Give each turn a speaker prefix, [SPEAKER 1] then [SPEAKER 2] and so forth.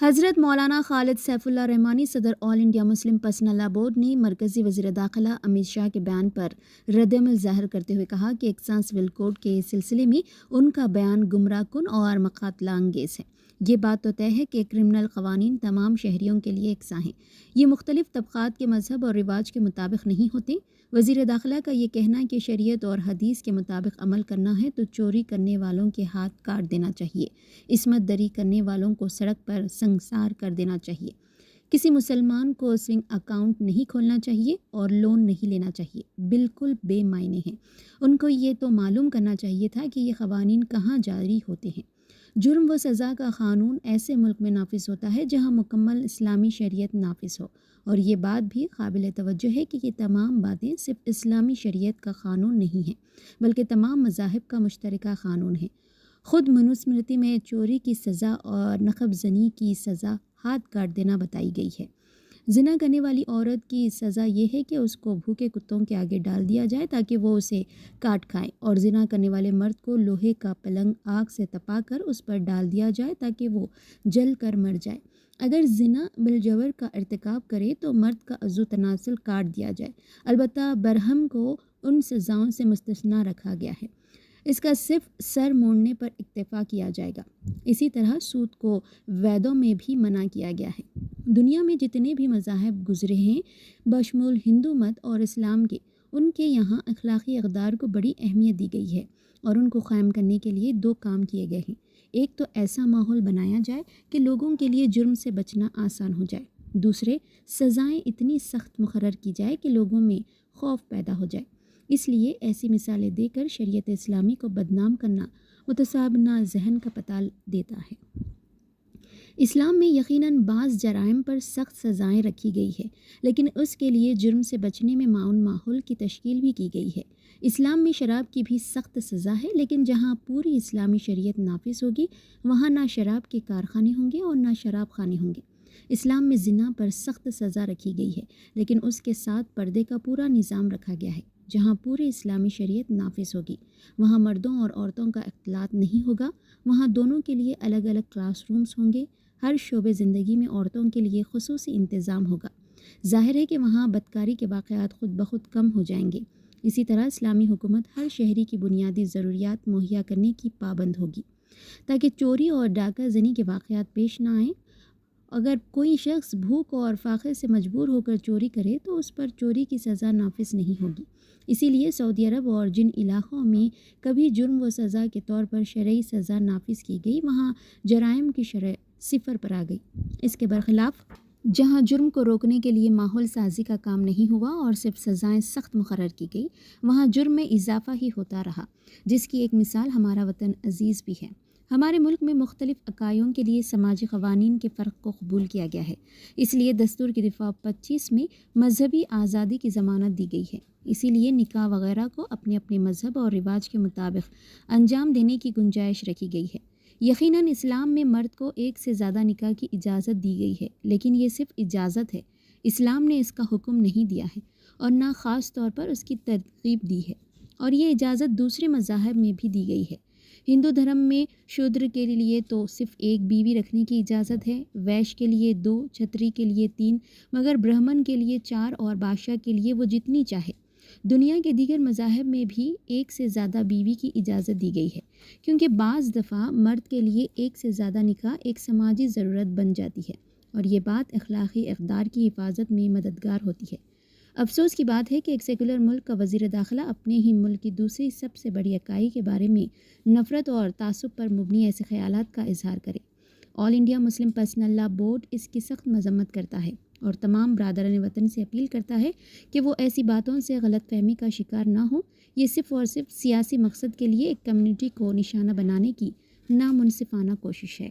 [SPEAKER 1] حضرت مولانا خالد سیف اللہ رحمانی صدر آل India Muslim personal لا board نے مرکزی وزیر داخلہ امت شاہ کے بیان پر رد عمل ظاہر کرتے ہوئے کہا کہ یکساں سول کوڈ کے سلسلے میں ان کا بیان گمراہ کن اور مخاطلہ انگیز ہے۔ یہ بات تو طے ہے کہ کرمنل قوانین تمام شہریوں کے لیے یکساں ہیں، یہ مختلف طبقات کے مذہب اور رواج کے مطابق نہیں ہوتے۔ وزیر داخلہ کا یہ کہنا کہ شریعت اور حدیث کے مطابق عمل کرنا ہے تو چوری کرنے والوں کے ہاتھ کاٹ دینا چاہیے، عصمت دری کرنے والوں کو سڑک پر سنگسار کر دینا چاہیے، کسی مسلمان کو سوئنگ اکاؤنٹ نہیں کھولنا چاہیے اور لون نہیں لینا چاہیے، بالکل بے معنی ہیں۔ ان کو یہ تو معلوم کرنا چاہیے تھا کہ یہ قوانین کہاں جاری ہوتے ہیں۔ جرم و سزا کا قانون ایسے ملک میں نافذ ہوتا ہے جہاں مکمل اسلامی شریعت نافذ ہو، اور یہ بات بھی قابل توجہ ہے کہ یہ تمام باتیں صرف اسلامی شریعت کا قانون نہیں ہیں بلکہ تمام مذاہب کا مشترکہ قانون ہے۔ خود منوسمرتی میں چوری کی سزا اور نقب زنی کی سزا ہاتھ کاٹ دینا بتائی گئی ہے۔ زنا کرنے والی عورت کی سزا یہ ہے کہ اس کو بھوکے کتوں کے آگے ڈال دیا جائے تاکہ وہ اسے کاٹ کھائیں، اور زنا کرنے والے مرد کو لوہے کا پلنگ آگ سے تپا کر اس پر ڈال دیا جائے تاکہ وہ جل کر مر جائے۔ اگر زنا بالجبر کا ارتکاب کرے تو مرد کا عضو تناسل کاٹ دیا جائے، البتہ برہم کو ان سزاؤں سے مستثنیٰ رکھا گیا ہے، اس کا صرف سر موڑنے پر اکتفا کیا جائے گا۔ اسی طرح سود کو ویدوں میں بھی منع کیا گیا ہے۔ دنیا میں جتنے بھی مذاہب گزرے ہیں بشمول ہندو مت اور اسلام کے، ان کے یہاں اخلاقی اقدار کو بڑی اہمیت دی گئی ہے، اور ان کو قائم کرنے کے لیے دو کام کیے گئے ہیں۔ ایک تو ایسا ماحول بنایا جائے کہ لوگوں کے لیے جرم سے بچنا آسان ہو جائے، دوسرے سزائیں اتنی سخت مقرر کی جائے کہ لوگوں میں خوف پیدا ہو جائے۔ اس لیے ایسی مثالیں دے کر شریعت اسلامی کو بدنام کرنا متشابہ ذہن کا پتہ دیتا ہے۔ اسلام میں یقیناً بعض جرائم پر سخت سزائیں رکھی گئی ہے، لیکن اس کے لیے جرم سے بچنے میں معاون ماحول کی تشکیل بھی کی گئی ہے۔ اسلام میں شراب کی بھی سخت سزا ہے، لیکن جہاں پوری اسلامی شریعت نافذ ہوگی وہاں نہ شراب کے کارخانے ہوں گے اور نہ شراب خانے ہوں گے۔ اسلام میں زنا پر سخت سزا رکھی گئی ہے، لیکن اس کے ساتھ پردے کا پورا نظام رکھا گیا ہے۔ جہاں پوری اسلامی شریعت نافذ ہوگی وہاں مردوں اور عورتوں کا اختلاط نہیں ہوگا، وہاں دونوں کے لیے الگ الگ کلاس رومز ہوں گے، ہر شعبے زندگی میں عورتوں کے لیے خصوصی انتظام ہوگا۔ ظاہر ہے کہ وہاں بدکاری کے واقعات خود بخود کم ہو جائیں گے۔ اسی طرح اسلامی حکومت ہر شہری کی بنیادی ضروریات مہیا کرنے کی پابند ہوگی تاکہ چوری اور ڈاکہ زنی کے واقعات پیش نہ آئیں۔ اگر کوئی شخص بھوک اور فاقے سے مجبور ہو کر چوری کرے تو اس پر چوری کی سزا نافذ نہیں ہوگی۔ اسی لیے سعودی عرب اور جن علاقوں میں کبھی جرم و سزا کے طور پر شرعی سزا نافذ کی گئی وہاں جرائم کی شرح صفر پر آ گئی۔ اس کے برخلاف جہاں جرم کو روکنے کے لیے ماحول سازی کا کام نہیں ہوا اور صرف سزائیں سخت مقرر کی گئی، وہاں جرم میں اضافہ ہی ہوتا رہا، جس کی ایک مثال ہمارا وطن عزیز بھی ہے۔ ہمارے ملک میں مختلف عقائدوں کے لیے سماجی قوانین کے فرق کو قبول کیا گیا ہے، اس لیے دستور کی دفعہ 25 میں مذہبی آزادی کی ضمانت دی گئی ہے۔ اسی لیے نکاح وغیرہ کو اپنے اپنے مذہب اور رواج کے مطابق انجام دینے کی گنجائش رکھی گئی ہے۔ یقیناً اسلام میں مرد کو ایک سے زیادہ نکاح کی اجازت دی گئی ہے، لیکن یہ صرف اجازت ہے، اسلام نے اس کا حکم نہیں دیا ہے اور نہ خاص طور پر اس کی ترغیب دی ہے، اور یہ اجازت دوسرے مذاہب میں بھی دی گئی ہے۔ ہندو دھرم میں شودر کے لیے تو صرف ایک بیوی رکھنے کی اجازت ہے، ویش کے لیے 2، چھتری کے لیے 3، مگر برہمن کے لیے 4 اور بادشاہ کے لیے وہ جتنی چاہے۔ دنیا کے دیگر مذاہب میں بھی ایک سے زیادہ بیوی کی اجازت دی گئی ہے، کیونکہ بعض دفعہ مرد کے لیے ایک سے زیادہ نکاح ایک سماجی ضرورت بن جاتی ہے، اور یہ بات اخلاقی اقدار کی حفاظت میں مددگار ہوتی ہے۔ افسوس کی بات ہے کہ ایک سیکولر ملک کا وزیر داخلہ اپنے ہی ملک کی دوسری سب سے بڑی اکائی کے بارے میں نفرت اور تعصب پر مبنی ایسے خیالات کا اظہار کرے۔ آل انڈیا مسلم پرسنل لا بورڈ اس کی سخت مذمت کرتا ہے اور تمام برادران وطن سے اپیل کرتا ہے کہ وہ ایسی باتوں سے غلط فہمی کا شکار نہ ہوں۔ یہ صرف اور صرف سیاسی مقصد کے لیے ایک کمیونٹی کو نشانہ بنانے کی نامنصفانہ کوشش ہے۔